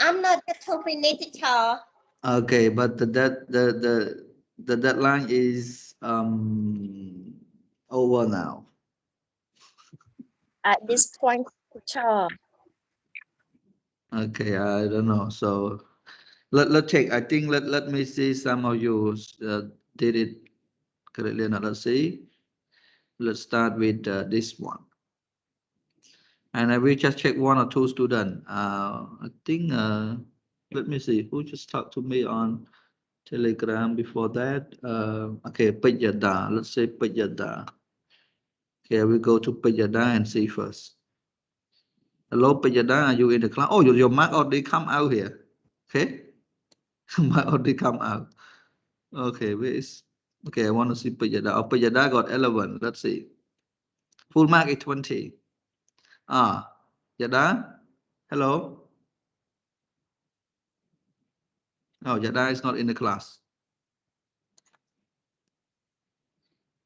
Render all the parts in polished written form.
I'm not the terminated teacher. Okay, but the deadline is over now. At this point, teacher. Okay, I don't know. So let's check. I think let me see some of you did it correctly or not. Let's see. Let's start with this one. And I will just check one or two students. I think let me see who just talked to me on Telegram before that. Okay, Pejada. Let's say Pejada. Okay, we go to Pejada and see first. Hello, Pejada. Are you in the class? Oh, your mark already come out here. Okay, mark already come out. Okay, where is? Okay, I want to see Pejada. Oh, Pejada got 11. Let's see. Full mark is 20. Ah, Jada. Hello. Oh, Jada is not in the class.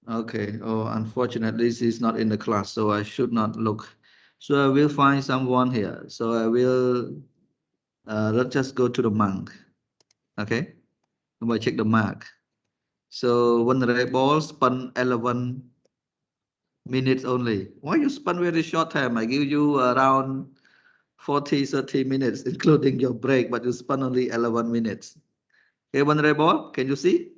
Okay. Oh, unfortunately, this is not in the class, so I should not look. So I will find someone here. So I will, let's just go to the monk. Okay. I'm going to check the mark. So vulnerable spend 11 minutes only. Why you spend very short time? I give you around 40, 30 minutes, including your break, but you spend only 11 minutes. Okay, vulnerable, can you see?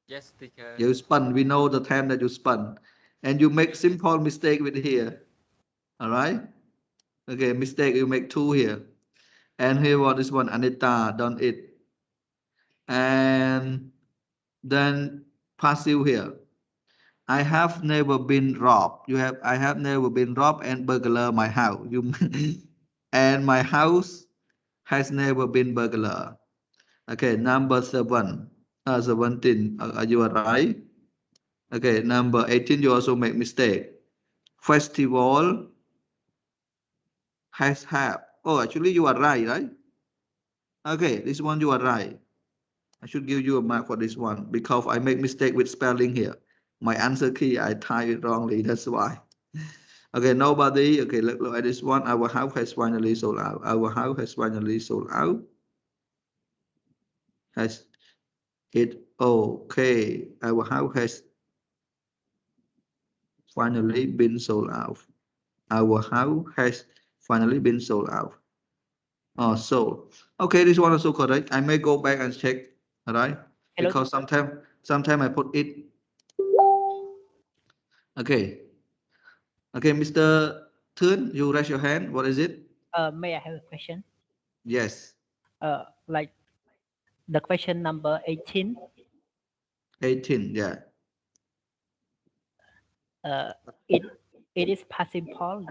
Yes, teacher. You spun, we know the time that you spun. And you make simple mistake with here. All right? Okay, mistake, you make two here. And here what is one, Anita, done it. And then passive here. I have never been robbed. I have never been robbed and burglar my house. You and my house has never been burglar. Okay, number 7. 17. You are right. Okay, number 18, you also make mistake. Festival has have. Oh, actually you are right, right? Okay, this one you are right. I should give you a mark for this one because I make mistake with spelling here. My answer key, I type it wrongly, that's why. Okay, nobody. Okay, look at this one. Our house has finally sold out. Our house has finally sold out. Has it okay? Our house has finally been sold out. Our house has finally been sold out. Oh, so okay, this one also correct. I may go back and check, all right? Hello, Because sometime I put it. Okay, okay, Mr. Thun, you raise your hand. What is it? may I have a question? Yes, Like the question number 18. 18. Yeah. It is passive Paul.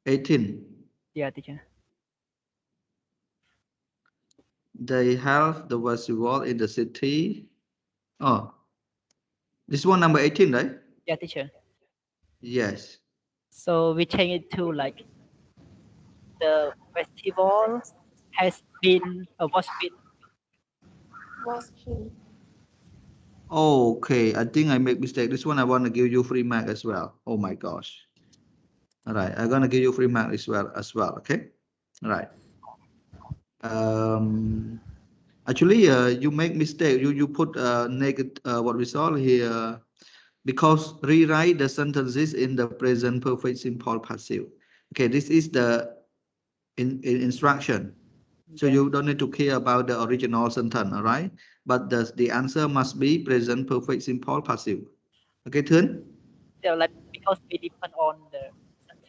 18. Yeah, teacher. They have the festival in the city. Oh, this one number 18, right? Yeah, teacher. Yes. So we change it to like the festival has been was been. Was he? Okay, I think I make mistake. This one I want to give you free mark as well. Oh my gosh. All right, I'm gonna give you free mark as well. Okay. All right. Actually, you make mistake. You put negative. What we saw here, because rewrite the sentences in the present perfect simple passive. Okay, this is the instruction. So Yeah. you don't need to care about the original sentence, all right? But the answer must be present perfect simple passive. Okay, Thun? So like because we depend on the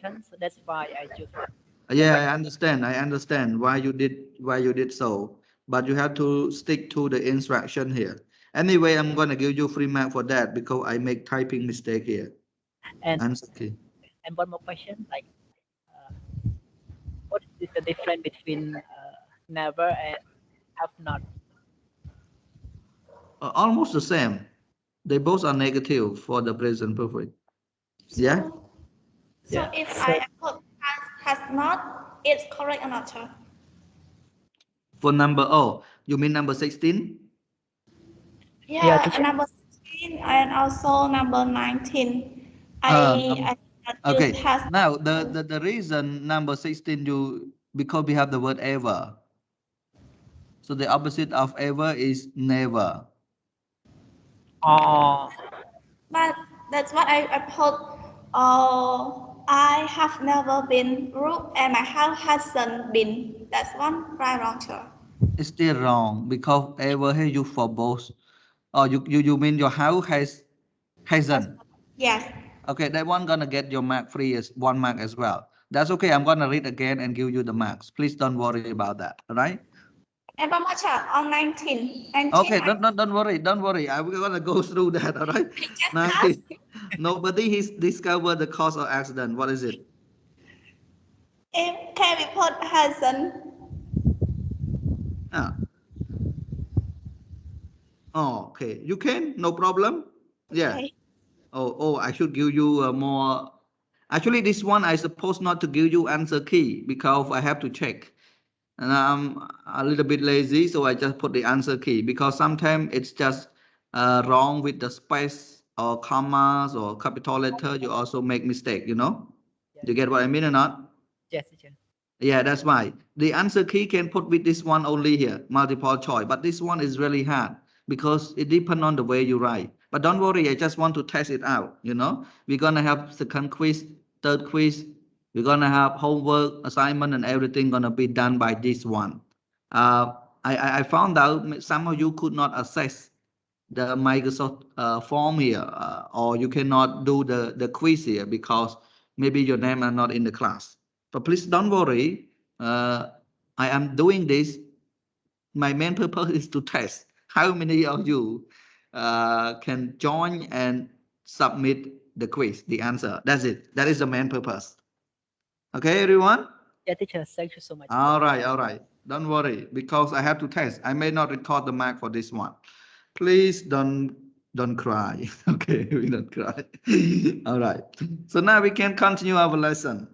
sentence, so that's why I choose the Yeah, right. I understand. I understand why you did so, but you have to stick to the instruction here. Anyway, I'm gonna give you free mark for that because I make typing mistake here. And Answer key. one more question, like what is the difference between never and have not? Almost the same. They both are negative for the present perfect. Yeah. So Yeah. if So I put has not, it's correct or not, sir? For number, oh, you mean number 16? yeah, Yeah, teacher. number 16 and also number 19. Uh, I use okay. has. Now the reason number 16 because we have the word ever. So the opposite of ever is never. Oh, But that's what I put. Oh, I have never been rude and my house hasn't been. That's one right wrong, sir. It's still wrong because ever here you for both. Oh, you mean your house hasn't. Yes. Okay, that one gonna get your mark free as 1 mark as well. That's okay. I'm gonna read again and give you the marks. Please don't worry about that. All right. And one more sir, on 19. 19 Okay, don't worry, don't worry. I'm gonna go through that. All right. I just 19. asked. Nobody has discovered the cause of accident. What is it? If can we put hasn't? Ah. Oh, okay. You can, no problem. Yeah. Okay. Oh, I should give you more. Actually, this one I supposed not to give you answer key because I have to check. And I'm a little bit lazy, so I just put the answer key because sometimes it's just wrong with the space or commas or capital letter. You also make mistake, you know? You get what I mean or not? yes, teacher. Yeah, that's why. The answer key can put with this one only here, multiple choice. But this one is really hard because it depends on the way you write. But don't worry, I just want to test it out, you know? We're gonna have second quiz, third quiz. We're gonna have homework, assignment, and everything gonna be done by this one. I found out some of you could not access the Microsoft form here, or you cannot do the quiz here because maybe your name are not in the class. But please don't worry. I am doing this. My main purpose is to test how many of you can join and submit the quiz, the answer. That's it. That is the main purpose. Okay, everyone? Yeah, teacher, thank you so much. All right, all right. Don't worry because I have to test. I may not record the mark for this one. Please don't cry. Okay, we don't cry. All right. So now we can continue our lesson.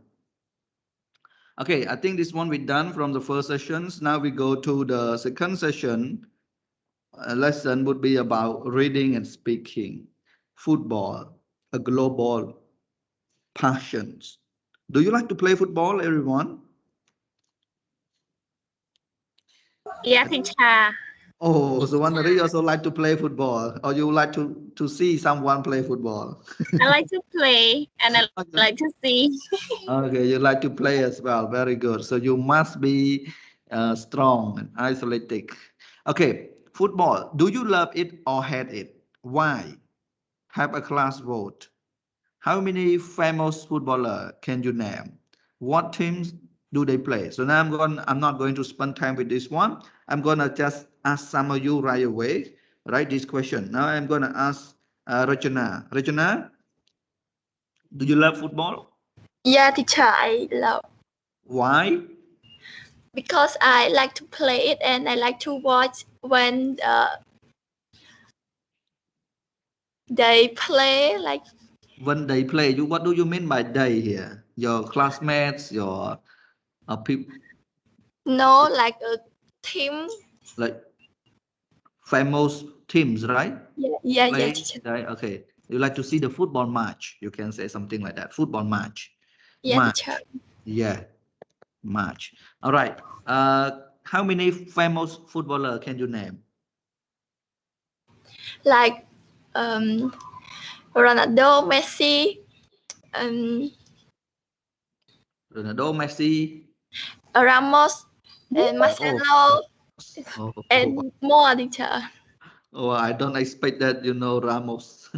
Okay, I think this one we done from the first sessions. Now we go to the second session. Lesson would be about reading and speaking, football, a global passions. Do you like to play football, everyone? Yeah, teacher. Oh, so Wandari, you also like to play football, or you like to see someone play football? I like to play and I like to see. Okay, you like to play as well. Very good. So you must be strong and athletic. Okay, football. Do you love it or hate it? Why? Have a class vote. How many famous footballer can you name? What teams do they play? So now I'm not going to spend time with this one. I'm gonna just ask some of you right away. Right, this question. Now I'm gonna ask Rachana. Rachana, do you love football? Yeah, teacher, I love Why? because I like to play it and I like to watch when they play like When they play, you what do you mean by they here? Your classmates, your people no like a team. like famous teams, right? Yeah, Play, teacher. right? Okay. You like to see the football match. You can say something like that. Football match. Yeah, teacher. Match. Yeah, match. All right. How many famous footballer can you name? Like Ronaldo, Messi, Ronaldo, Messi. Ramos, and Marcelo, Oh, and more, teacher. oh, I don't expect that you know Ramos.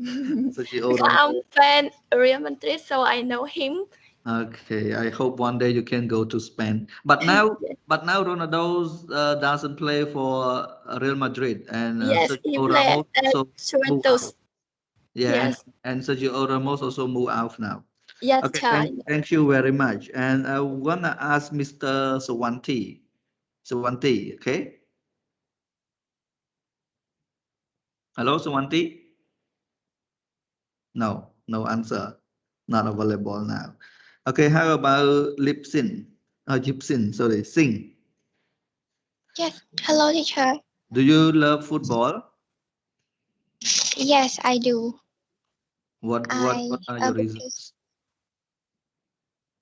Sergio Because Ramos. I'm fan Real Madrid, so I know him. Okay, I hope one day you can go to Spain. But now, Ronaldo doesn't play for Real Madrid, and Yes, he Sergio played Ramos at also move Juventus. out. Yeah, Yes. and Sergio Ramos also move out now. Yes, Okay, teacher. thank you very much. And I wanna ask Mr. Sawanti. Sawanti, okay? Hello, Sawanti? No, no answer. Not available now. Okay, how about Lipsin? Gibson, sorry, sing. Yes. Hello, teacher. Do you love football? Yes, I do. What are your reasons?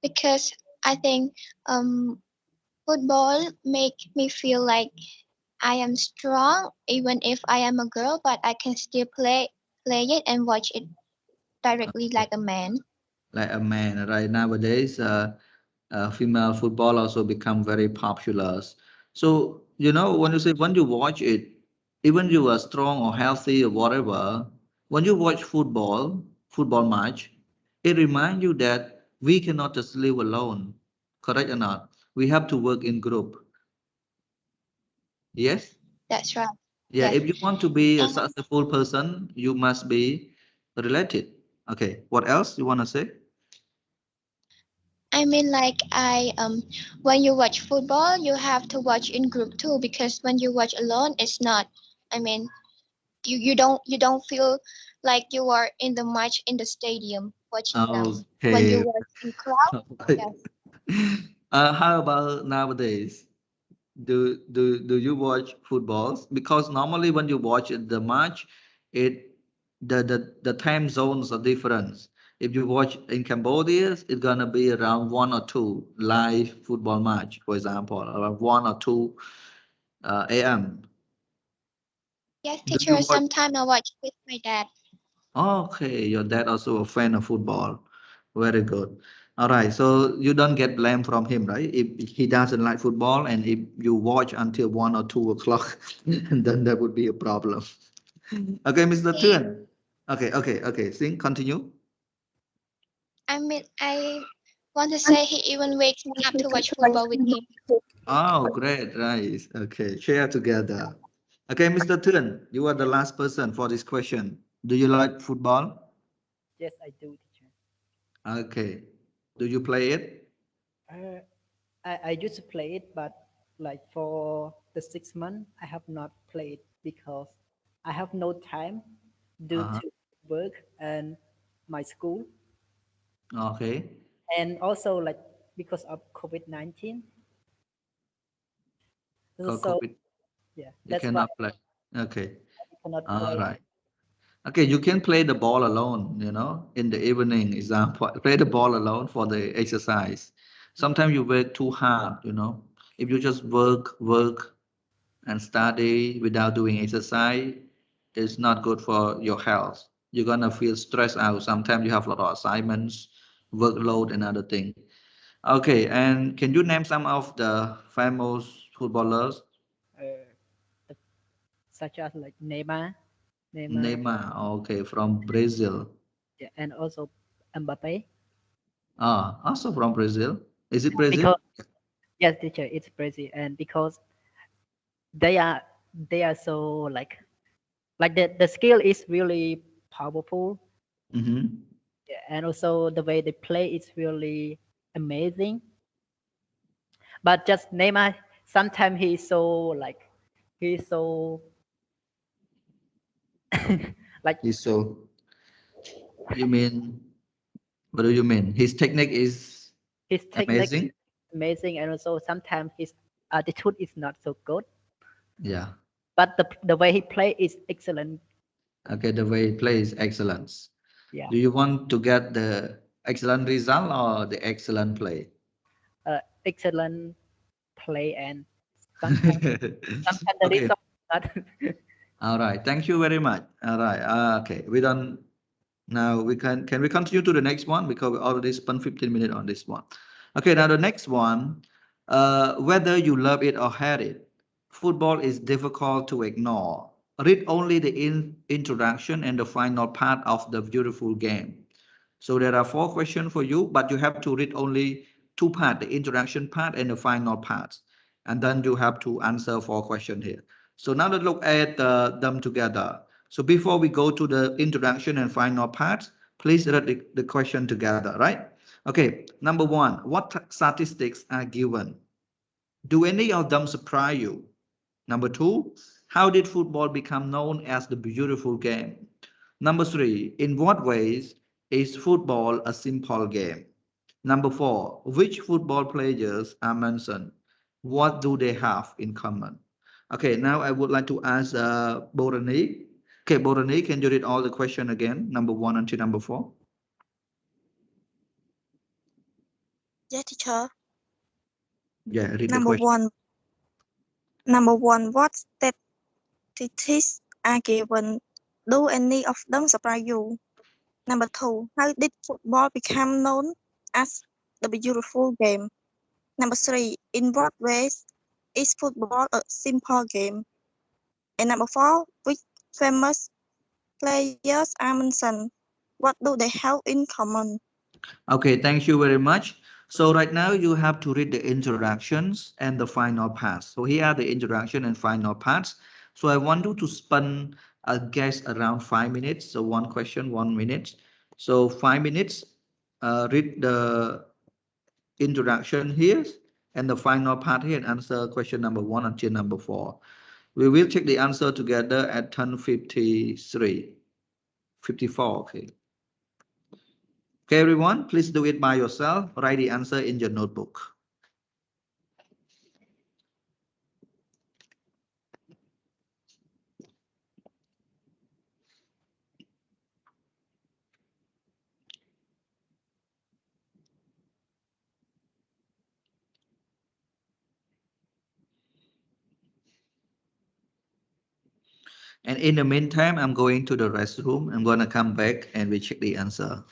Because I think football make me feel like I am strong even if I am a girl, but I can still play it and watch it directly Okay. like a man. Like a man, right? Nowadays, female football also become very popular. So, you know, when you say when you watch it, even you are strong or healthy or whatever, when you watch football match, it reminds you that we cannot just live alone, correct or not? We have to work in group. Yes? That's right. Yeah, Yes. if you want to be a And successful person, you must be related. Okay, what else you want to say? I mean like I when you watch football you have to watch in group too because when you watch alone it's not. I mean you don't feel like you are in the match in the stadium watching them. When you Okay. watch in crowd, yes. How about nowadays? Do you watch footballs? Because normally when you watch the match, it the time zones are different. If you watch in Cambodia, it's gonna be around 1 or 2 live football match, for example, around 1 or 2 a.m. Yes, Do you teacher, watch? sometime I watch with my dad. Okay, your dad also a fan of football. Very good. All right, so you don't get blame from him, right? If he doesn't like football and if you watch until 1 or 2 o'clock, then that would be a problem. Okay, Mr. He Tuan. Okay. Sing, continue. I mean I want to say he even wakes me up to watch football with him. Oh, great, nice. Okay, share together. Okay, Mr. Tuan, you are the last person for this question. Do you like football? Yes, I do, teacher. Okay. Do you play it? Uh, I used to play it, but like for the 6 months, I have not played because I have no time due Uh-huh. to work and my school, Okay. and also like because of COVID-19. So COVID. yeah, You that's why cannot play. Okay. I cannot All play. right. Okay, you can play the ball alone, you know, in the evening, example, play the ball alone for the exercise. Sometimes you work too hard, you know. If you just work and study without doing exercise, it's not good for your health. You're gonna feel stressed out. Sometimes you have a lot of assignments, workload, and other thing. Okay, and can you name some of the famous footballers? Uh, Such as like Neymar, Neymar, okay, from Brazil. yeah, and also Mbappe. Ah, also from Brazil. Is it Brazil? Because yes, teacher, it's Brazil, and because they are they are so like the skill is really powerful, Mm-hmm. yeah, and also the way they play is really amazing. But just Neymar, sometimes he's so he's so like He's so, you mean, what do you mean? His technique is his technique is amazing? amazing, and also sometimes his attitude is not so good. Yeah. But the way he play is excellent. Okay, the way he plays excellence. Yeah, Do you want to get the excellent result or the excellent play? excellent play, and sometimes sometimes the Okay. result is not. All right. Thank you very much. All right. Okay. We don't now we can we continue to the next one because we already spent 15 minutes on this one. Okay, now the next one, whether you love it or hate it, football is difficult to ignore. Read only the introduction and the final part of the beautiful game. So there are 4 questions for you, but you have to read only 2 parts, the introduction part and the final part. And then you have to answer 4 questions here. So now let's look at them together. So before we go to the introduction and final part, please read the question together, right? Okay, number 1, what statistics are given? Do any of them surprise you? Number 2, how did football become known as the beautiful game? Number 3, in what ways is football a simple game? Number 4, which football players are mentioned? What do they have in common? Okay, now I would like to ask Borani. Okay, Borani, can you read all the question again? Number 1 until number 4. Yes, teacher. Yeah, read the Number question. one, what statistics are given? Do any of them surprise you? Number two, how did football become known as the beautiful game? Number three, in what ways is football a simple game? And number four, which famous players are mentioned? What do they have in common? Okay, thank you very much. So right now you have to read the introductions and the final parts. So here are the introduction and final parts. So I want you to spend a guess around 5 minutes. So one question, 1 minute. So 5 minutes, read the introduction here and the final part here and answer question number 1 until number 4. We will check the answer together at 10:53, 54, okay. Okay, everyone, please do it by yourself. Write the answer in your notebook. And in the meantime, I'm going to the restroom. I'm going to come back and we check the answer.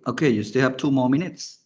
Okay, you still have 2 more minutes.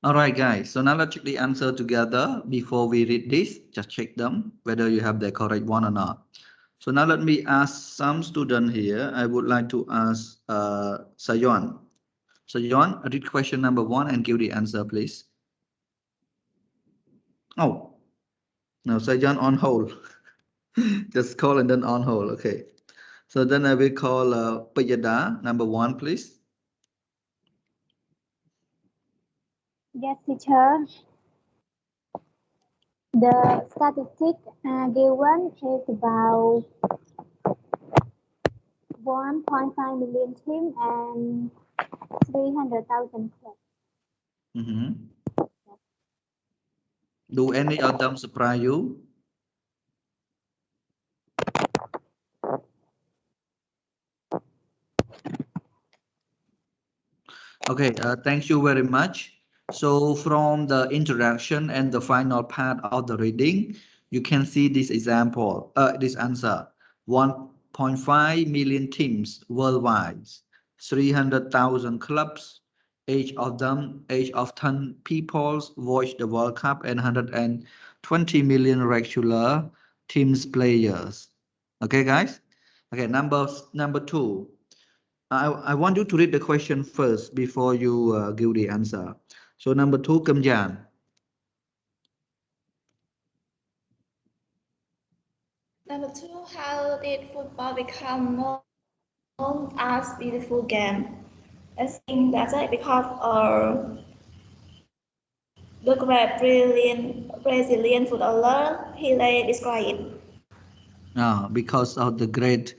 All right, guys. So now let's check the answer together before we read this. Just check them whether you have the correct one or not. So now let me ask some student here. I would like to ask Sayon. Sayon, read question number 1 and give the answer, please. Oh, no, Sayon on hold. Just call and then on hold. Okay. So then I will call Payada, number 1, please. Yes, teacher. The statistics given is about 1.5 million team and 300,000 clubs. Do any of them surprise you? Okay, thank you very much. So from the introduction and the final part of the reading, you can see this example, this answer. 1.5 million teams worldwide, 300,000 clubs, each of 10 people watch the World Cup, and 120 million regular teams players. Okay, guys? Okay, number 2. I want you to read the question first before you give the answer. So number 2, Cẩm Giang. Number 2, how did football become known as beautiful game? I think that's it because the great Brazilian footballer Pelé described it. Because of the great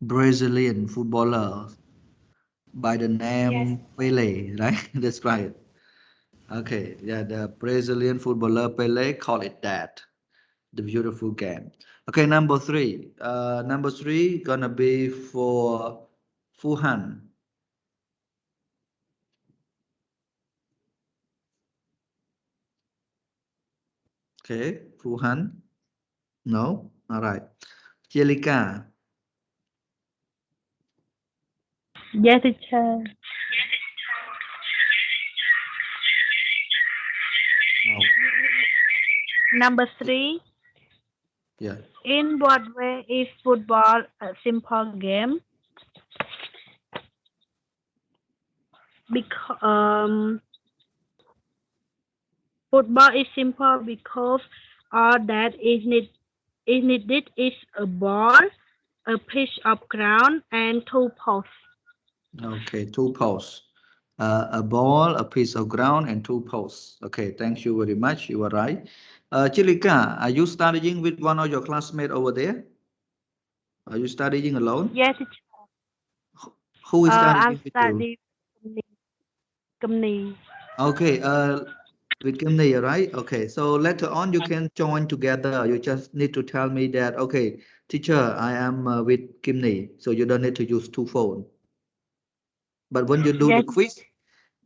Brazilian footballer by the name Yes. Pelé, right? That's right. Okay, yeah, the Brazilian footballer Pelé called it that. The beautiful game. Okay, number 3. Number 3 gonna be for Phu Han. Okay, Phu Han. No, all right. Jelika. Yes, teacher. No. Number 3. Yeah. In what way is football a simple game? Because football is simple because all that is needed is a ball, a piece of ground, and 2 posts. Okay, 2 posts. A ball, a piece of ground, and 2 posts. Okay, thank you very much. You are right. Chilika, are you studying with one of your classmates over there? Are you studying alone? Yes, teacher. Who is studying I'm with you? studying company. Okay, with Kimni, right? Okay, so later on you can join together. You just need to tell me that, okay, teacher, I am with Kimni, so you don't need to use 2 phones. But when you do the Yes. quiz,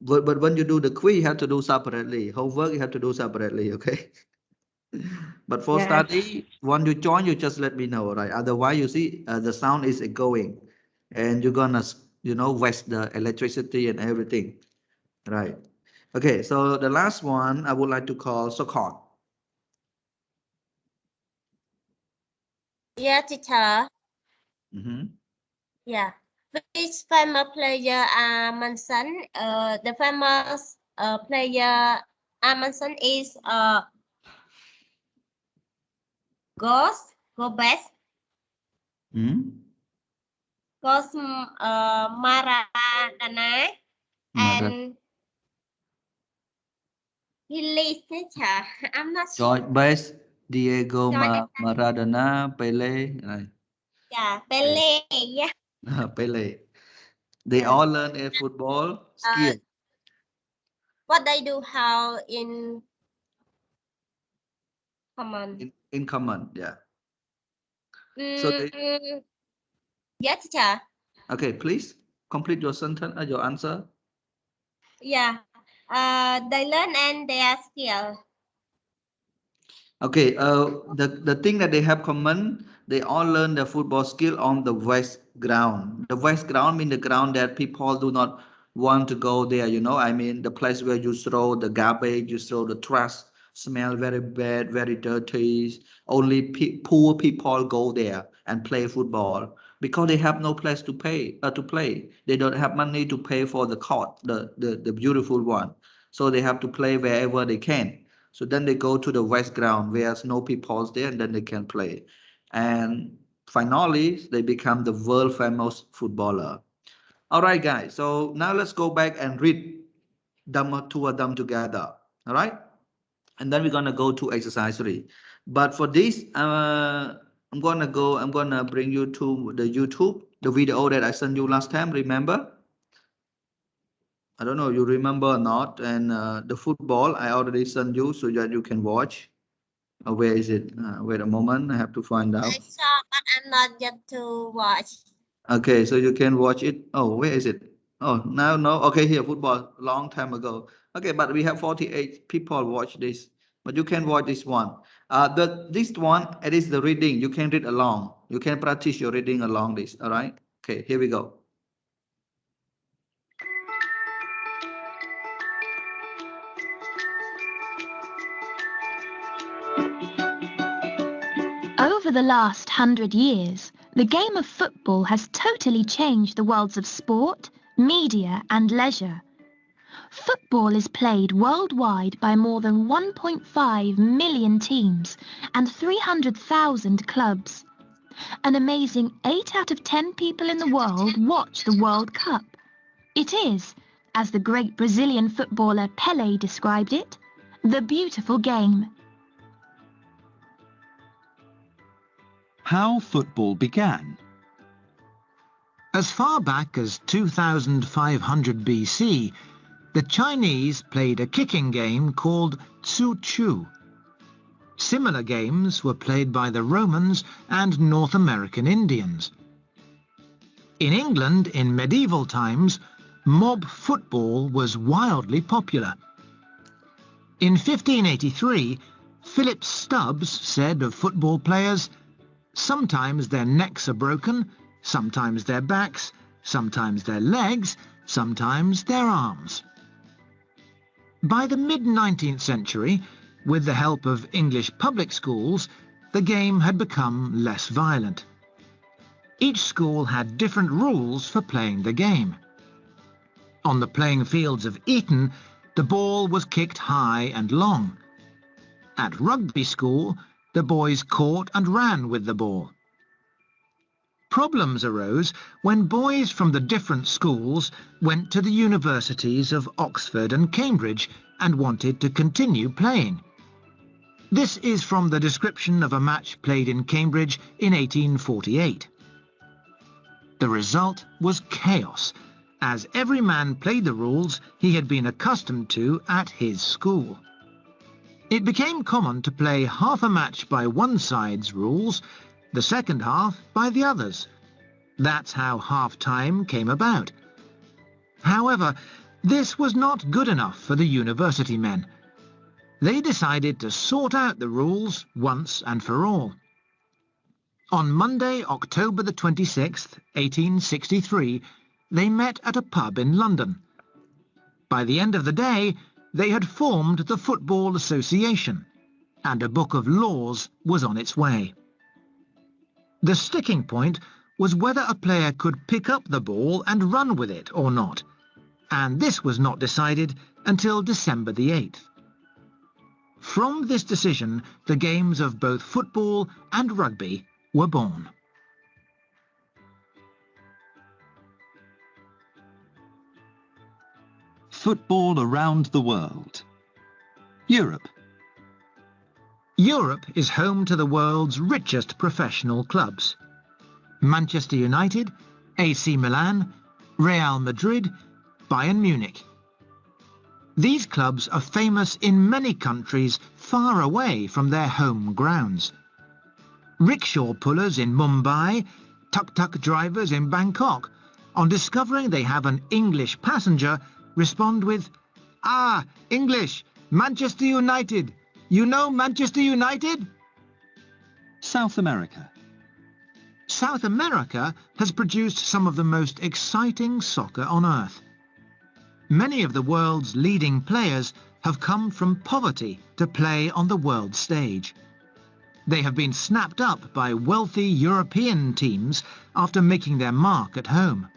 but when you do the quiz, you have to do separately. Homework, you have to do separately, okay? But for Yes. study, when you join, you just let me know, right? Otherwise, you see, the sound is going, and you're gonna, waste the electricity and everything, right? Okay, so the last one I would like to call Sokon. Yeah, teacher. Yeah. Which famous player are mentioned? The famous player mentioned is Gobes. Maradona and Pelé, teacher. I'm not sure. George Best, Diego Maradona, Pele, right? Yeah, Pelé. Yeah. Pele. They all learn a football skill. What they do how in common? In common, yeah. So they, yeah, teacher. okay, please complete your sentence, your answer. Yeah. They learn and their skill. Okay, the thing that they have common, they all learn the football skill on the west ground. The west ground means the ground that people do not want to go there, you know, I mean, the place where you throw the garbage, you throw the trash, smell very bad, very dirty. Only poor people go there and play football because they have no place to pay to play. They don't have money to pay for the court, the beautiful one. So they have to play wherever they can. So then they go to the west ground where there's no people there, and then they can play. And finally, they become the world famous footballer. All right, guys. So now let's go back and read them, two of them together. All right. And then we're gonna go to exercise 3. But for this, I'm gonna bring you to the YouTube, the video that I sent you last time. Remember? I don't know you remember or not. And the football I already sent you so that you can watch. Where is it? Wait a moment. I have to find out. I saw, but I'm not yet to watch. Okay, so you can watch it. Oh, where is it? Oh, now no. Okay, here football long time ago. Okay, but we have 48 people watch this, but you can watch this one. This one it is the reading. You can read along. You can practice your reading along this. All right. Okay, here we go. Over the last 100 years, the game of football has totally changed the worlds of sport, media and leisure. Football is played worldwide by more than 1.5 million teams and 300,000 clubs. An amazing 8 out of 10 people in the world watch the World Cup. It is, as the great Brazilian footballer Pelé described it, the beautiful game. How football began. As far back as 2500 BC, the Chinese played a kicking game called Tzu Chu. Similar games were played by the Romans and North American Indians. In England, in medieval times, mob football was wildly popular. In 1583, Philip Stubbs said of football players, "Sometimes their necks are broken, sometimes their backs, sometimes their legs, sometimes their arms." By the mid-19th century, with the help of English public schools, the game had become less violent. Each school had different rules for playing the game. On the playing fields of Eton, the ball was kicked high and long. At rugby school, the boys caught and ran with the ball. Problems arose when boys from the different schools went to the universities of Oxford and Cambridge and wanted to continue playing. This is from the description of a match played in Cambridge in 1848. The result was chaos, as every man played the rules he had been accustomed to at his school. It became common to play half a match by one side's rules, the second half by the others. That's how half-time came about. However, this was not good enough for the university men. They decided to sort out the rules once and for all. On Monday, October the 26th, 1863, they met at a pub in London. By the end of the day, they had formed the Football Association, and a book of laws was on its way. The sticking point was whether a player could pick up the ball and run with it or not, and this was not decided until December the 8th. From this decision, the games of both football and rugby were born. Football around the world. Europe. Europe is home to the world's richest professional clubs. Manchester United, AC Milan, Real Madrid, Bayern Munich. These clubs are famous in many countries far away from their home grounds. Rickshaw pullers in Mumbai, tuk-tuk drivers in Bangkok, on discovering they have an English passenger, respond with, "Ah, English, Manchester United. You know Manchester United?" South America. South America has produced some of the most exciting soccer on earth. Many of the world's leading players have come from poverty to play on the world stage. They have been snapped up by wealthy European teams after making their mark at home.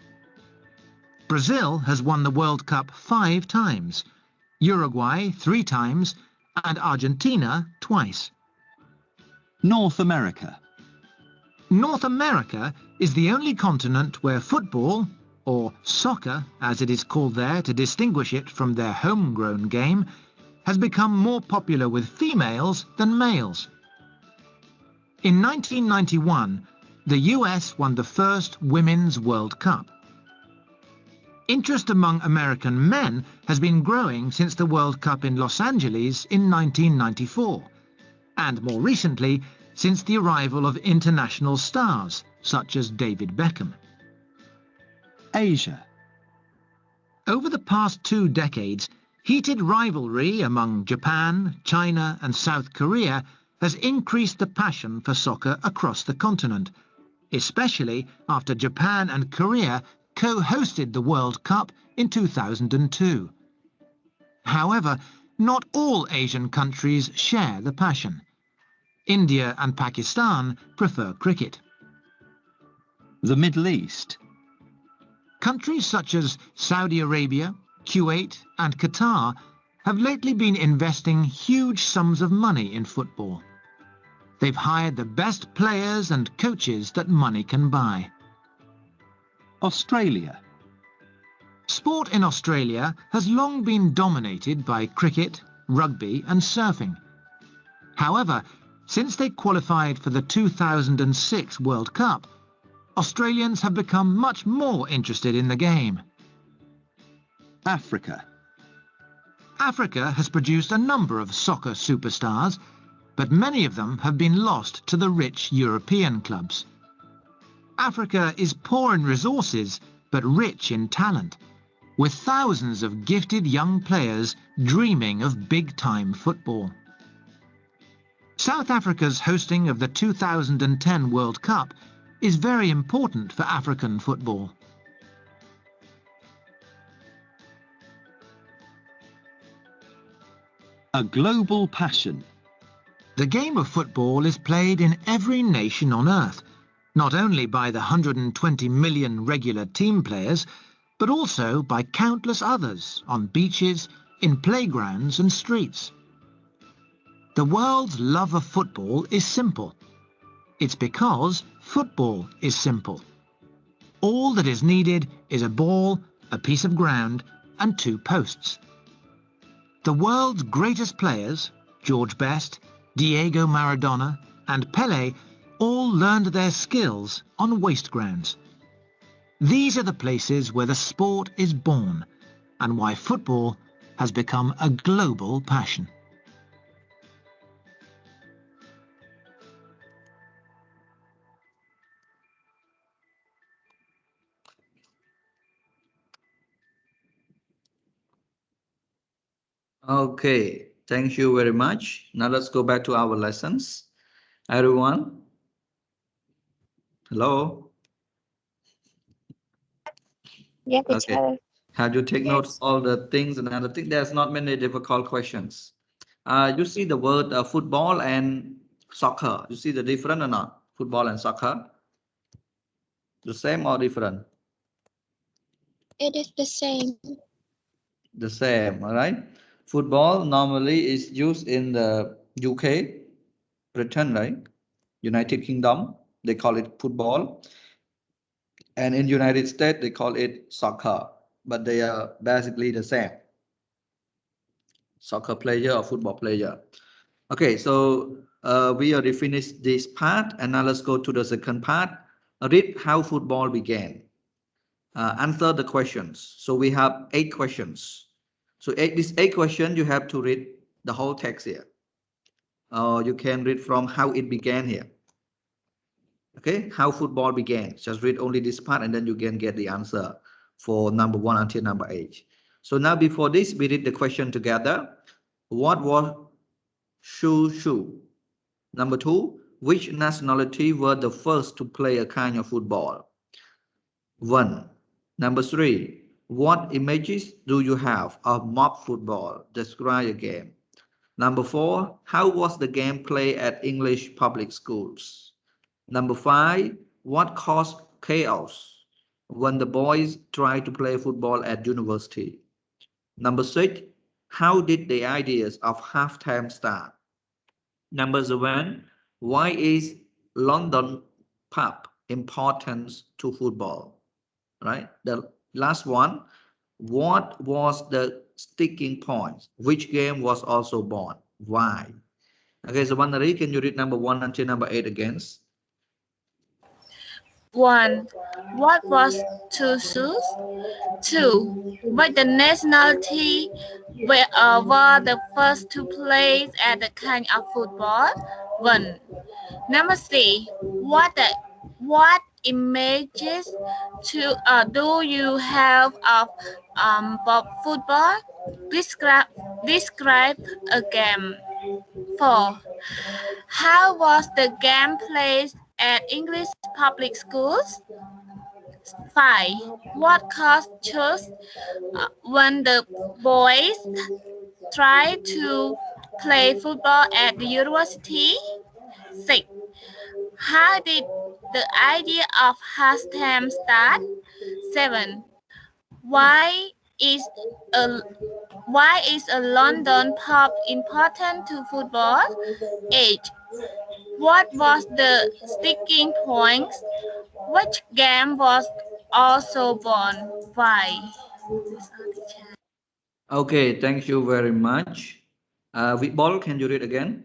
Brazil has won the World Cup 5 times, Uruguay 3 times, and Argentina twice. North America. North America is the only continent where football, or soccer as it is called there to distinguish it from their homegrown game, has become more popular with females than males. In 1991, the US won the first Women's World Cup. Interest among American men has been growing since the World Cup in Los Angeles in 1994, and more recently since the arrival of international stars such as David Beckham. Asia. Over the past 2 decades, heated rivalry among Japan, China and South Korea has increased the passion for soccer across the continent, especially after Japan and Korea co-hosted the World Cup in 2002. However, not all Asian countries share the passion. India and Pakistan prefer cricket. The Middle East. Countries such as Saudi Arabia, Kuwait and Qatar have lately been investing huge sums of money in football. They've hired the best players and coaches that money can buy. Australia. Sport in Australia has long been dominated by cricket, rugby and surfing. However, since they qualified for the 2006 World Cup, Australians have become much more interested in the game. Africa. Africa has produced a number of soccer superstars, but many of them have been lost to the rich European clubs. Africa is poor in resources, but rich in talent, with thousands of gifted young players dreaming of big-time football. South Africa's hosting of the 2010 World Cup is very important for African football. A global passion. The game of football is played in every nation on earth, not only by the 120 million regular team players, but also by countless others on beaches, in playgrounds and streets. The world's love of football is simple. It's because football is simple. All that is needed is a ball, a piece of ground, and 2 posts. The world's greatest players, George Best, Diego Maradona, and Pelé, all learned their skills on waste grounds. These are the places where the sport is born, and why football has become a global passion. Okay, thank you very much. Now let's go back to our lessons. Everyone? Hello? Yeah, Okay. teacher. Have you take notes all the things and other things? There's not many difficult questions. You see the word football and soccer. You see the difference or not? Football and soccer? The same or different? It is the same. The same, all right? Football normally is used in the UK, Britain, right? United Kingdom, they call it football. And in United States, they call it soccer, but they are basically the same. Soccer player or football player. Okay, so we already finished this part, and now let's go to the second part. Read how football began. Answer the questions. So we have 8 questions. So these 8 questions, you have to read the whole text here. You can read from how it began here. Okay, how football began. Just read only this part and then you can get the answer for number 1 until number 8. So now before this, we read the question together. What was Shushu? Number 2, which nationality were the first to play a kind of football? 1. Number 3, What images do you have of mob football? Describe a game. Number 4, how was the game played at English public schools? Number 5, what caused chaos when the boys tried to play football at university? Number 6, how did the ideas of halftime start? Number 7, why is London pub important to football? Right? The last one, what was the sticking point? Which game was also born? Why? Okay, so Vanari, can you read number 1 until number 8 again? 1. What was two shoes? 2. What the nationality were the first to play at the kind of football? 1. Number 3. What images do you have of football? Describe a game. 4. How was the game played at English public schools? 5. What caused chaos when the boys tried to play football at the university? 6. How did the idea of halftime start? 7. Why is a London pub important to football? 8. What was the sticking point? Which game was also born? Why? Okay, thank you very much. Vitbol, can you read again?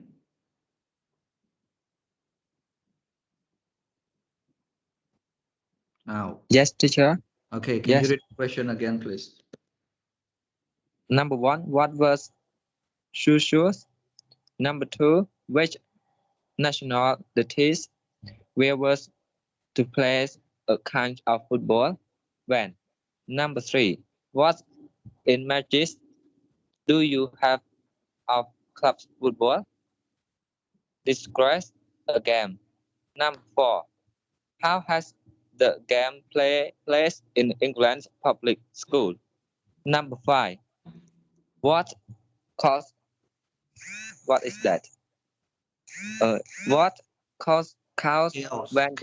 Now. Yes, teacher. Okay, can you read the question again, please? Number 1, what was shoes? Number 2, which nationalities were was to play a kind of football? When? Number 3, what images do you have of club football? Describe a game. Number 4, how has the game played in England's public school? Number 5, what is that? What caused chaos when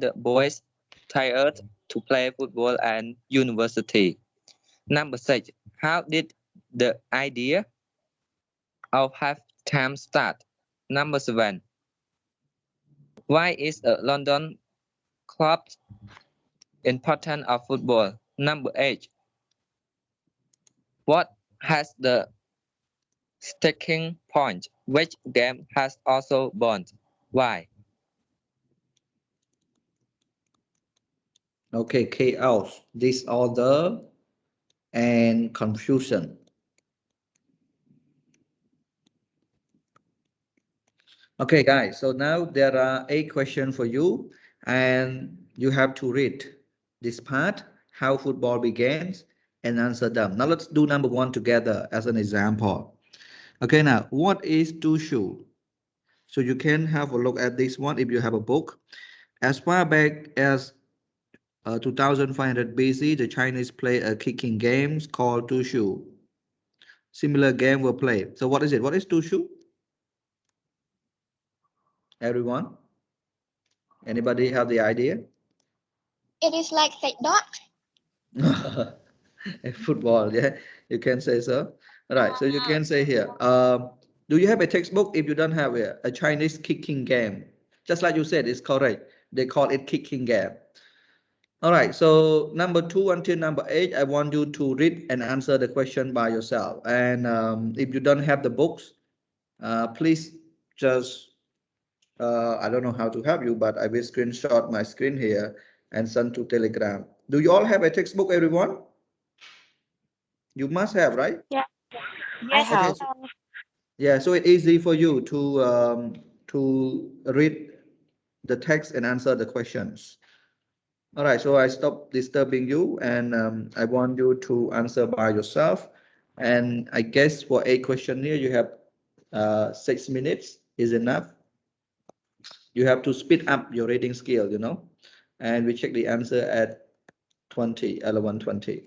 the boys tired to play football at university? Number 6, how did the idea of halftime start? Number 7, why is a London club important of football? Number 8, what has the sticking point? Which game has also born? Why? Okay, chaos, disorder, and confusion. Okay, guys, so now there are 8 questions for you, and you have to read this part, how football begins, and answer them. Now let's do number 1 together as an example. Okay, now what is tushu? So you can have a look at this one if you have a book. As far back as 2500 BC, the Chinese play a kicking game called tushu. Similar game were played. So what is it? What is tushu? Everyone? Anybody have the idea? It is like fake dog. Football, yeah, you can say so. All right, so you can say here. Do you have a textbook? If you don't have a Chinese kicking game, just like you said, it's correct. They call it kicking game. All right, so number 2 until number 8, I want you to read and answer the question by yourself. And if you don't have the books, please just, I don't know how to help you, but I will screenshot my screen here and send to Telegram. Do you all have a textbook, everyone? You must have, right? Yeah. I have. Okay, so, yeah, so it's easy for you to read the text and answer the questions. All right, so I stop disturbing you, and I want you to answer by yourself. And I guess for 8 questions here, you have 6 minutes is enough. You have to speed up your reading skill, and we check the answer at 20, 11:20.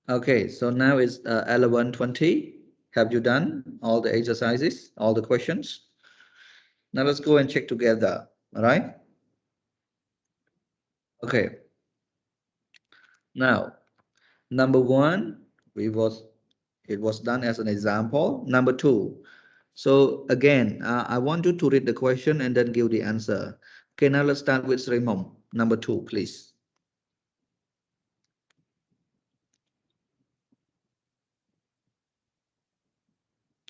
Okay, so now it's 11:20. Have you done all the exercises, all the questions? Now let's go and check together. All right. Okay. Now, number one, it was done as an example. Number two. So again, I want you to read the question and then give the answer. Okay, now let's start with Srimom. Number two, please.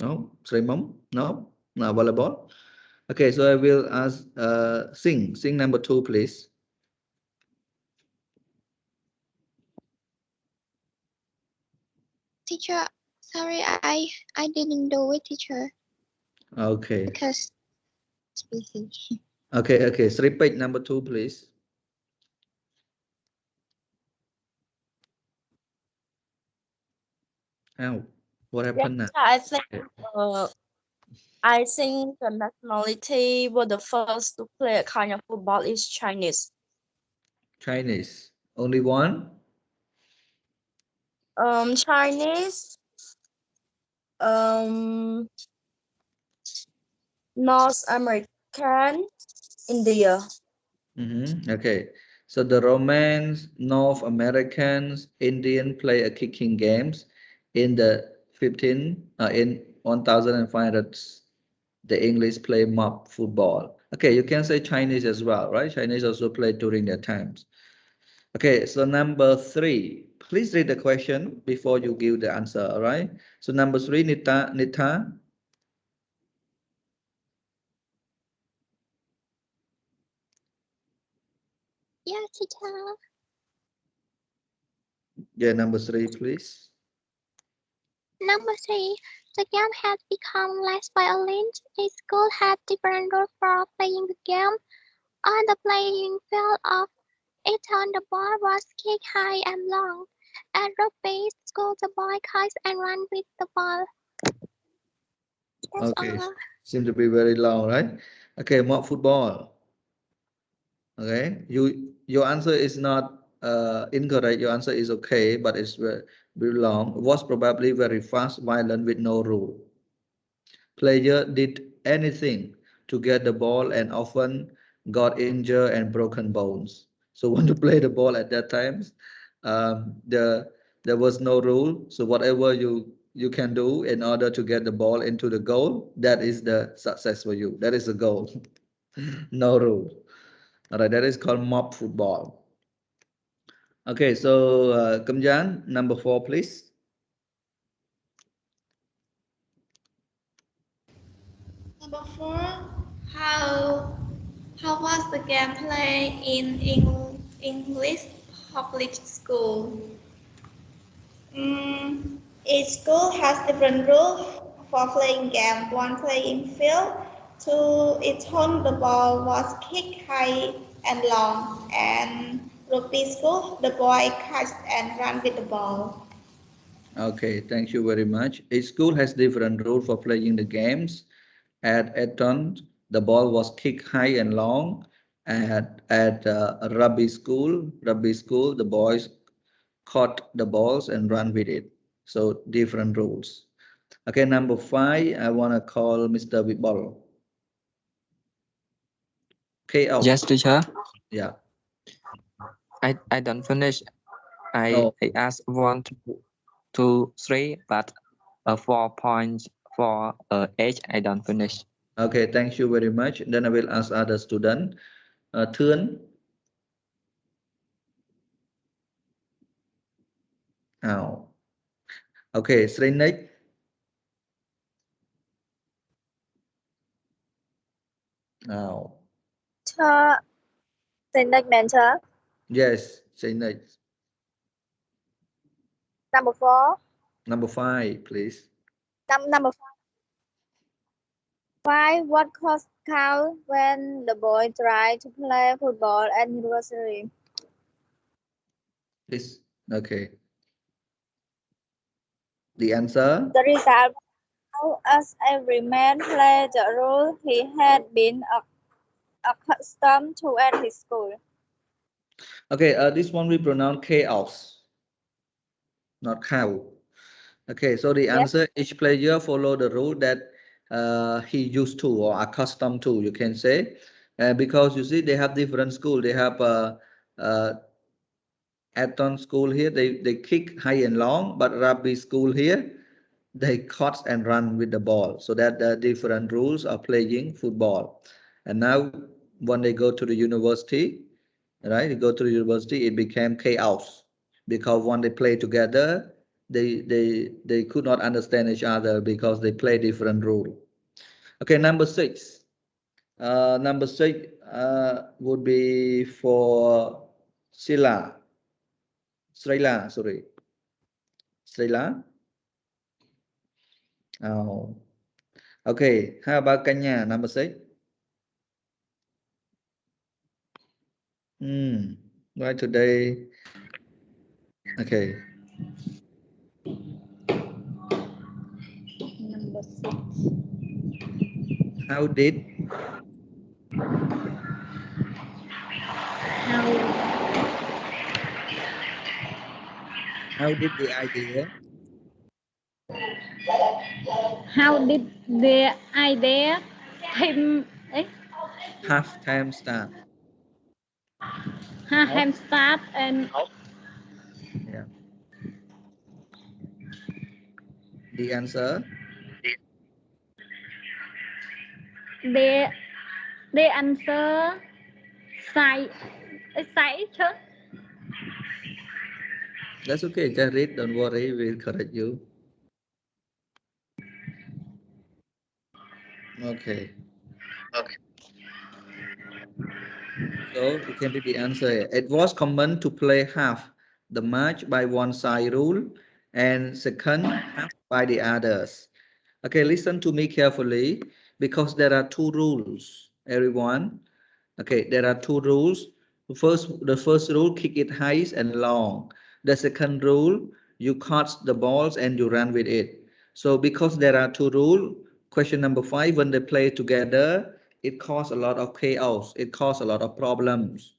No, Srimom? No, not available. Okay, so I will ask Sing number two, please. Teacher, sorry, I didn't do it, teacher. Okay. Because it's busy. Okay. So repeat number two, please. How? What happened now? I think the nationality were the first to play a kind of football is Chinese. Chinese. Only one? Chinese, North American, India. Okay. So the Romans, North Americans, Indian play a kicking games in the 1500. The English play mob football. Okay, you can say Chinese as well, right? Chinese also play during their times. Okay, so number three, please read the question before you give the answer, all right? So number three, Nita. Yeah, teacher. Yeah, number three, please. Number 3, the game has become less violent. Each school had different rules for playing the game. On the playing field of each turn, the ball was kicked high and long. At rugby school, the boy kicks and run with the ball. That's Okay, all. seem to be very long, right? Okay, mock football. Okay, your answer is not incorrect. Your answer is okay, but it's very long. It was probably very fast, violent with no rule. Player did anything to get the ball and often got injured and broken bones. So when you play the ball at that time, there was no rule. So whatever you can do in order to get the ball into the goal, that is the success for you. That is the goal. No rule. All right, that is called mob football. Okay, so Kamjan, number 4, please. Number 4, how was the game played in English public school? Each school has different rules for playing game. One playing field, 2 each time the ball was kicked high and long, and rugby school the boy catch and run with the ball. Okay, thank you very much. Each school has different rules for playing the games. At Eton, the ball was kicked high and long. At rugby school, the boys caught the balls and run with it. So different rules. Okay, number 5, I want to call Mr. Vibol. Okay, out. Yes, teacher. Yeah. I don't finish. No. I asked 1, 2, 3, but 4 points for H I don't finish. Okay, thank you very much. Then I will ask other student. Thươn. Nào. Okay, Srinik. Now. Srinik mentor. Yes, Srinik. Number 4. Number 5, please. Number 5. What course count when the boy tried to play football at university? Please. Okay. The answer? The result, as every man played the role he had been accustomed to at his school. Okay, this one we pronounce chaos. not cow. Okay, so the answer, each player follow the rule that he used to or accustomed to, you can say. Because you see, they have different school. They have Aton school here, they kick high and long, but Rugby school here, they cut and run with the ball. So that the different rules of playing football. And now when they go to the university, right, they go to the university, it became chaos. Because when they play together, they could not understand each other because they play different rule. Okay, number 6. Number 6 would be for Srila, sorry. Srila. Oh. Okay, how about Kanya, number 6? Why today? Okay. Number 6. How did the idea How did the idea time halftime start? have start and Yeah. The answer? the answer sai chứ. That's okay, just read, don't worry, we'll correct you. Okay. So it can be the answer. It was common to play half the match by one side rule and second half by the others. Okay, listen to me carefully because there are 2 rules, everyone. Okay, there are 2 rules. The first rule, kick it high and long. The second rule, you catch the balls and you run with it. So because there are 2 rules, question number 5, when they play together, it causes a lot of chaos. It causes a lot of problems,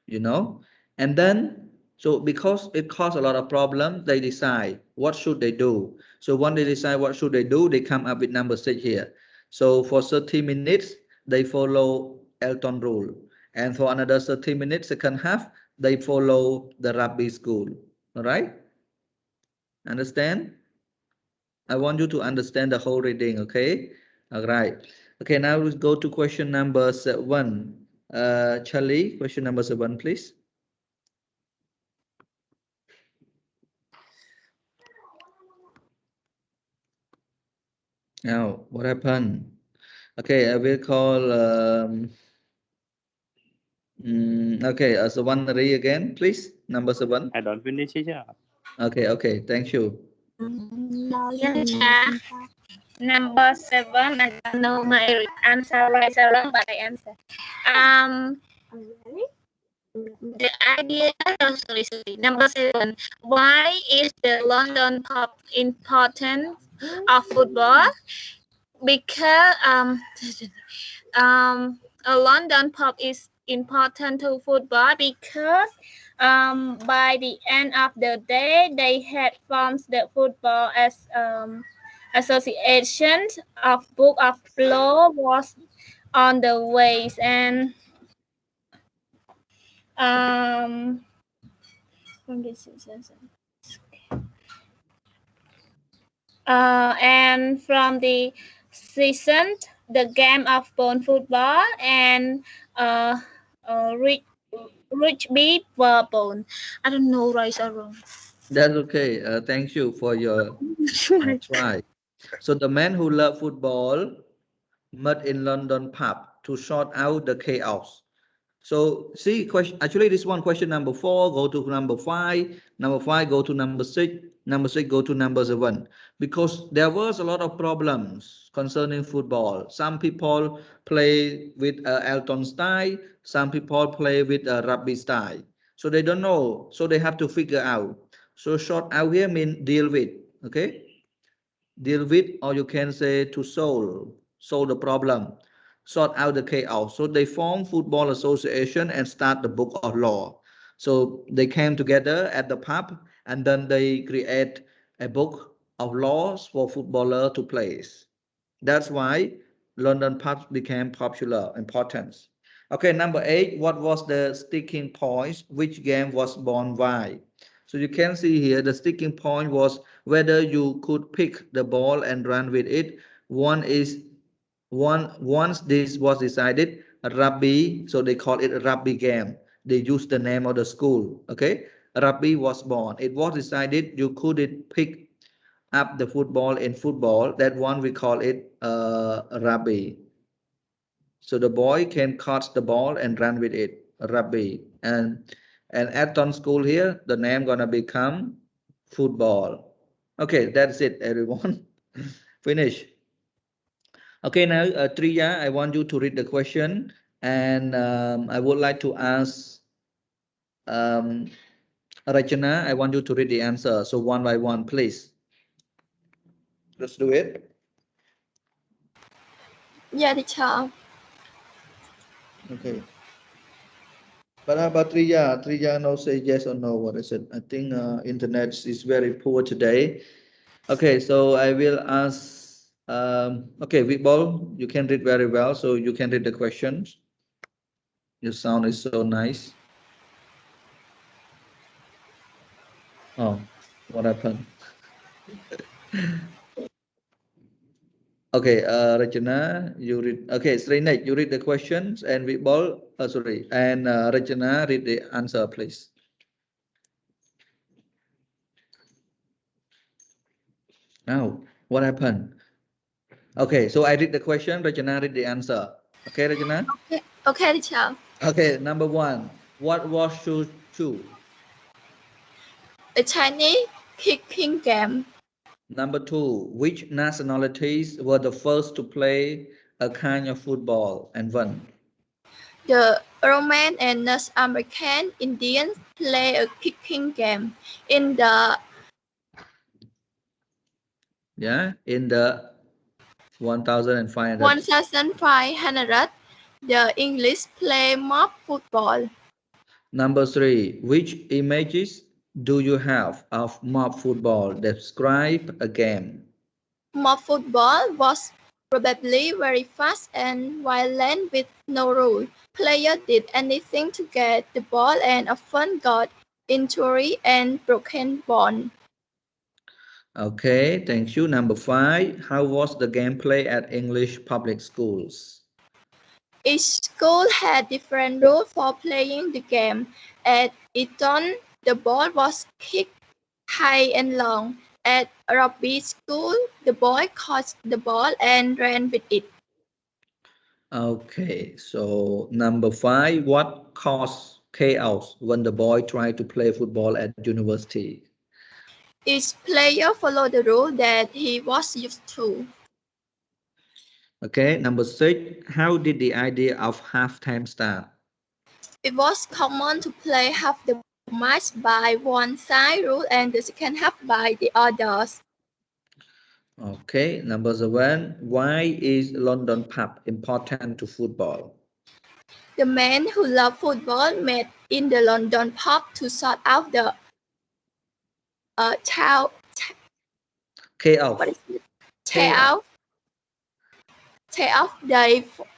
you know. And then, so because it caused a lot of problems, they decide what should they do. So when they decide what should they do, they come up with number 6 here. So for 30 minutes, they follow Elton rule. And for another 30 minutes, second half, they follow the Rugby school. All right? Understand? I want you to understand the whole reading, okay? All right. Okay, now let's go to question number 7. Charlie, question number 7, please. Now, what happened? Okay, I will call... okay, so one read again, please. Number 7. I don't finish it. Okay, thank you. Yes, number 7. I don't know my answer right or wrong, but I answer. The idea. Oh, sorry. Number 7. Why is the London pub important of football? Because a London pub is important to football because by the end of the day they had formed the football as association of book of law was on the ways and and from the season the game of bone football and rugby were born. I don't know right or wrong. That's okay. Thank you for your try. So the man who loved football met in London pub to sort out the chaos. So see, actually this one, question number 4, go to number 5, number 5 go to number 6, number 6 go to number 7, because there was a lot of problems concerning football. Some people play with Elton style, some people play with Rugby style. So they don't know, so they have to figure out. So sort out here means deal with, okay? Deal with, or you can say to solve the problem, sort out the chaos. So they form football association and start the book of law. So they came together at the pub and then they create a book of laws for footballer to play. That's why London pubs became popular, important. Okay, number 8, what was the sticking point? Which game was born by? So you can see here the sticking point was whether you could pick the ball and run with it. Once this was decided, rugby, so they call it a rugby game. They use the name of the school. Okay, rugby was born. It was decided you couldn't pick up the football in football. That one we call it rugby. So the boy can catch the ball and run with it, rugby. And Aton school here, the name gonna become football. Okay, that's it, everyone. Finish. Okay, now Triya, I want you to read the question, and I would like to ask Rachana, I want you to read the answer. So one by one, please. Let's do it. Yeah, teacher. Okay. But how about Triya? Triya no say yes or no. What is it? I think internet is very poor today. Okay, so I will ask. Okay, Vikbol, you can read very well, so you can read the questions. Your sound is so nice. Oh, what happened? Okay, Rachana, you read. Okay, Srinek, you read the questions, and Vikbol, sorry, and Rachana, read the answer, please. Now, what happened? Okay, so I read the question, Rachana read the answer. Okay, Rachana? Okay, okay, teacher. Okay, number 1. What was Chu? A Chinese kicking game. Number 2. Which nationalities were the first to play a kind of football and when? The Roman and North American Indians play a kicking game in the in the 1500. 1500. The English play mob football. Number 3. Which images do you have of mob football? Describe a game. Mob football was probably very fast and violent with no rule. Players did anything to get the ball and often got injury and broken bone. Okay, thank you. Number 5. How was the gameplay at English public schools? Each school had different rules for playing the game. At Eton, the ball was kicked high and long. At rugby school, the boy caught the ball and ran with it. Okay, so number 5, what caused chaos when the boy tried to play football at university? Each player followed the rule that he was used to. Okay, number 6, how did the idea of halftime start? It was common to play half the match by one side rule and the second half by the others. Okay, number 7, why is London pub important to football? The men who love football met in the London pub to sort out the chaos.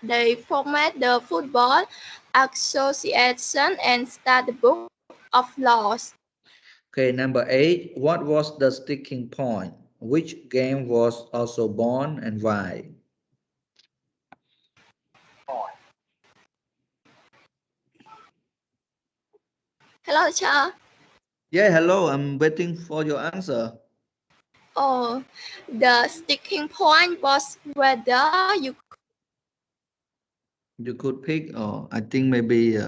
They formed the Football Association and start the book of laws. Okay, number 8, what was the sticking point? Which game was also born and why? Hello, teacher. Yeah, hello, I'm waiting for your answer. Oh, the sticking point was whether you could pick. Oh, I think maybe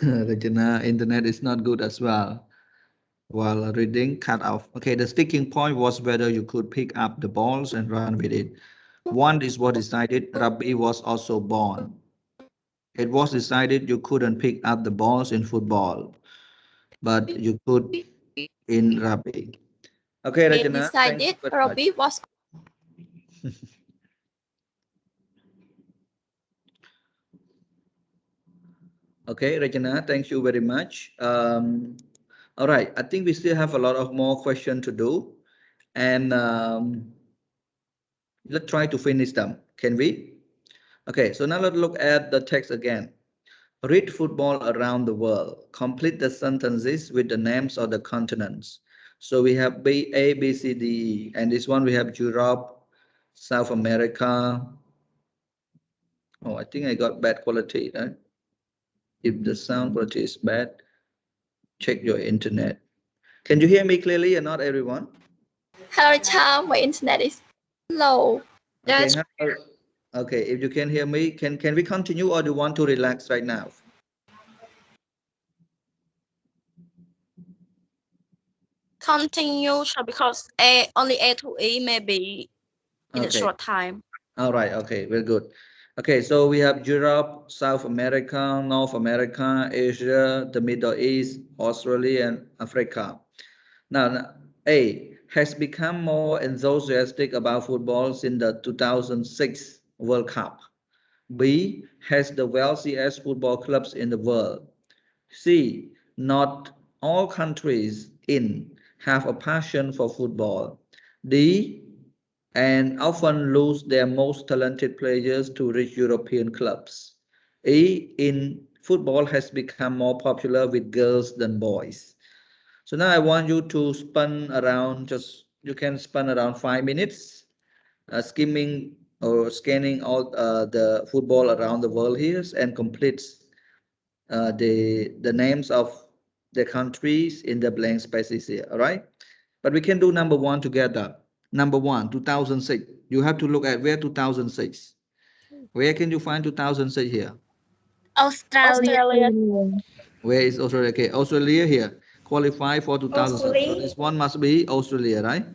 Regina, internet is not good as well. While reading cut off. Okay, the sticking point was whether you could pick up the balls and run with it. One is what decided rugby was also born. It was decided you couldn't pick up the balls in football, but you could in rugby. Okay, Regina. decided rugby was. Okay, Regina, thank you very much. All right, I think we still have a lot of more questions to do, and let's try to finish them. Can we? Okay, so now let's look at the text again. Read football around the world. Complete the sentences with the names of the continents. So we have A, B, C, D, E, and this one we have Europe, South America. Oh, I think I got bad quality, right? If the sound quality is bad, check your internet. Can you hear me clearly or not, everyone? Hello, Tom. My internet is low. Okay, okay, if you can hear me, can we continue or do you want to relax right now? Continue because only A to E may be in a Okay. short time. All right, okay, very good. Okay, so we have Europe, South America, North America, Asia, the Middle East, Australia, and Africa. Now, A has become more enthusiastic about football since the 2006 World Cup. B has the wealthiest football clubs in the world. C, not all countries in have a passion for football. D, and often lose their most talented players to rich European clubs. E, in football has become more popular with girls than boys. So now I want you to spin around, you can spin around 5 minutes, skimming or scanning all the football around the world here and complete the names of the countries in the blank spaces here, all right? But we can do number one together. Number one, 2006. You have to look at where 2006. Where can you find 2006 here? Australia. Where is Australia? Okay, Australia here. Qualify for 2006. So this one must be Australia, right?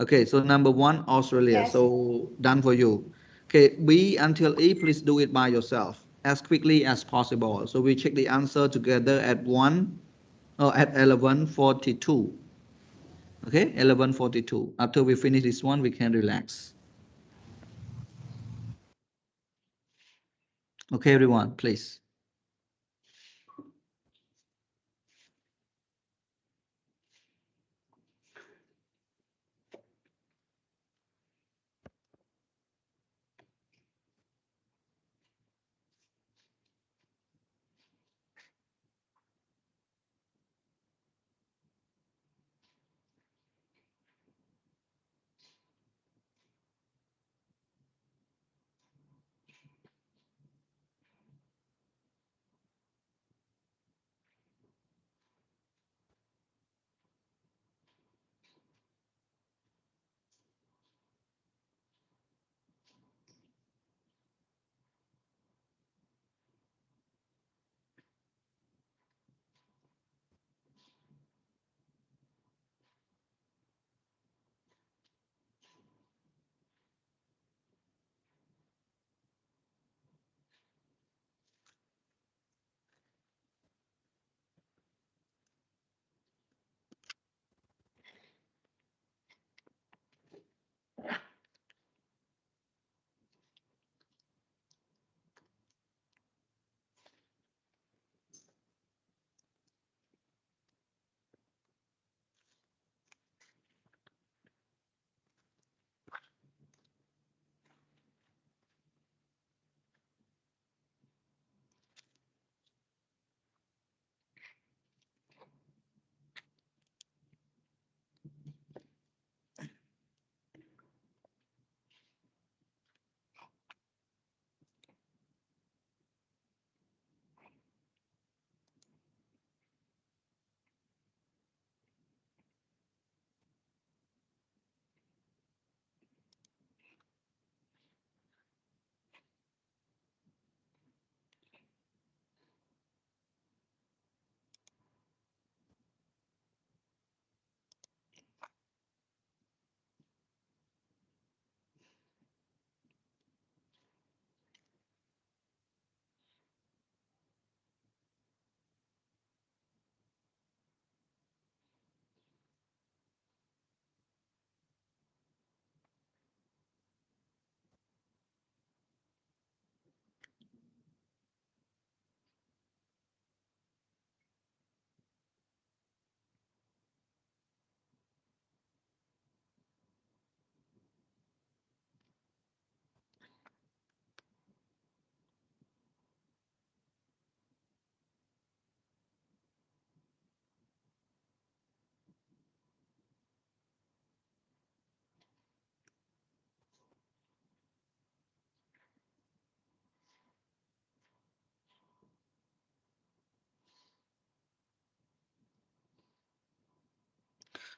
Okay, so number one, Australia. Yes. So done for you. Okay, B until E, please do it by yourself as quickly as possible. So we check the answer together at 11:42. Okay, 11:42. After we finish this one, we can relax. Okay, everyone, please.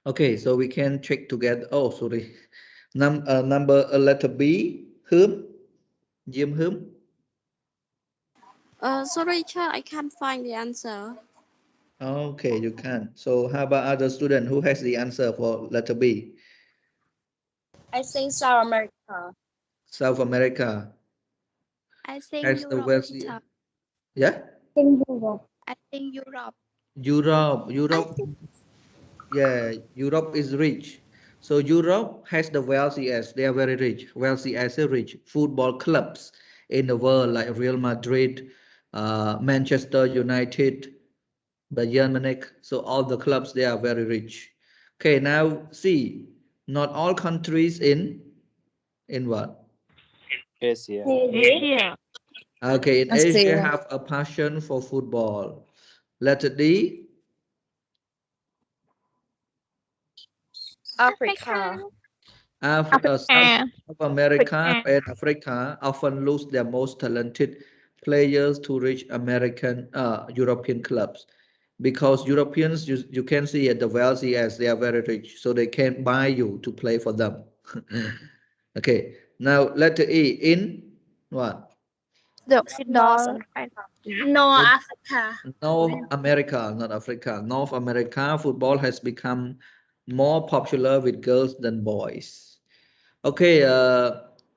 Okay, so we can check together. Oh, sorry. Number letter B. Whom? Jim whom? Sorry, teacher, I can't find the answer. Okay, you can. So how about other student? Who has the answer for letter B? I think South America. South America I think has the Europe, wealthy. teacher. Yeah? In Europe. I think Europe. Europe. Yeah, Europe is rich. So Europe has the wealthiest. They are very rich. Wealthy as a rich football clubs in the world like Real Madrid, Manchester United, Bayern Munich. So all the clubs, they are very rich. Okay, now see, not all countries in what? Asia. Asia. Okay, in Asia Asia. have a passion for football. Letter D. Africa. South America and Africa often lose their most talented players to reach European clubs, because Europeans, you can see at the wealthy as they are very rich, so they can buy you to play for them. Okay, now letter E, in what? The football. No, Africa. North America, not Africa. North America football has become more popular with girls than boys. Okay,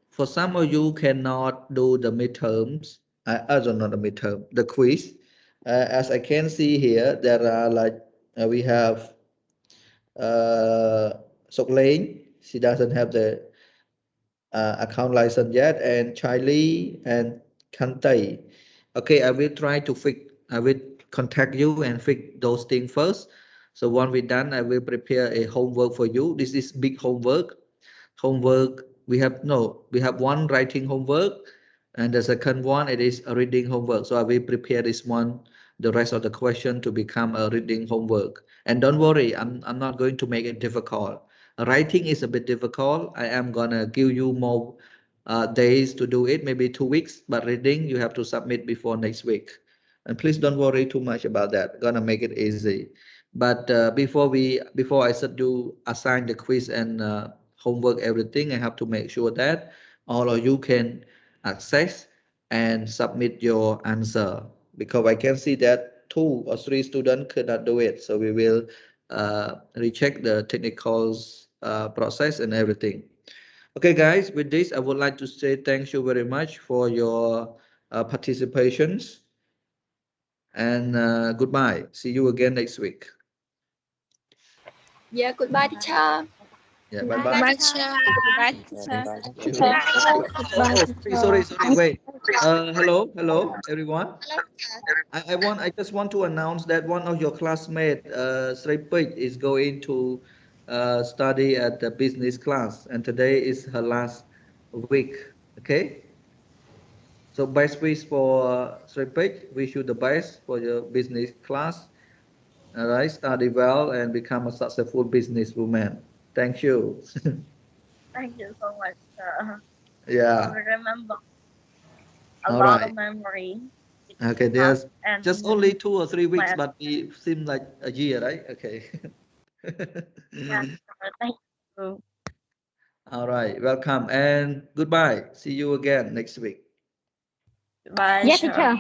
for some of you cannot do the midterms, not the midterm, the quiz. As I can see here, there are like, we have Sok Lane, she doesn't have the account license yet, and Charlie and Kantai. Okay, I will contact you and fix those things first. So when we're done, I will prepare a homework for you. This is big homework. We have one writing homework, and the second one, it is a reading homework. So I will prepare this one, the rest of the question to become a reading homework. And don't worry, I'm not going to make it difficult. Writing is a bit difficult. I am gonna give you more days to do it, maybe 2 weeks, but reading you have to submit before next week. And please don't worry too much about that. Gonna make it easy. But before I said you assign the quiz and homework, everything, I have to make sure that all of you can access and submit your answer, because I can see that 2 or 3 students could not do it. So we will recheck the technical process and everything. Okay, guys, with this, I would like to say thank you very much for your participations, and goodbye. See you again next week. Yeah, goodbye, teacher. Yeah, bye-bye. Bye, teacher. Goodbye, teacher. Sorry, wait. Hello, everyone. I just want to announce that one of your classmates, Sripit, is going to study at the business class, and today is her last week. Okay. So best wish for Sripit. Wish you the best for your business class. All right, study well and become a successful businesswoman. Thank you. Thank you so much. Yeah. I remember a All lot right. of memory. Okay, there's And just only 2 or 3 weeks, my- but it seems like a year, right? Okay. Yeah, thank you. All right, welcome and goodbye. See you again next week. Bye. Yes, teacher.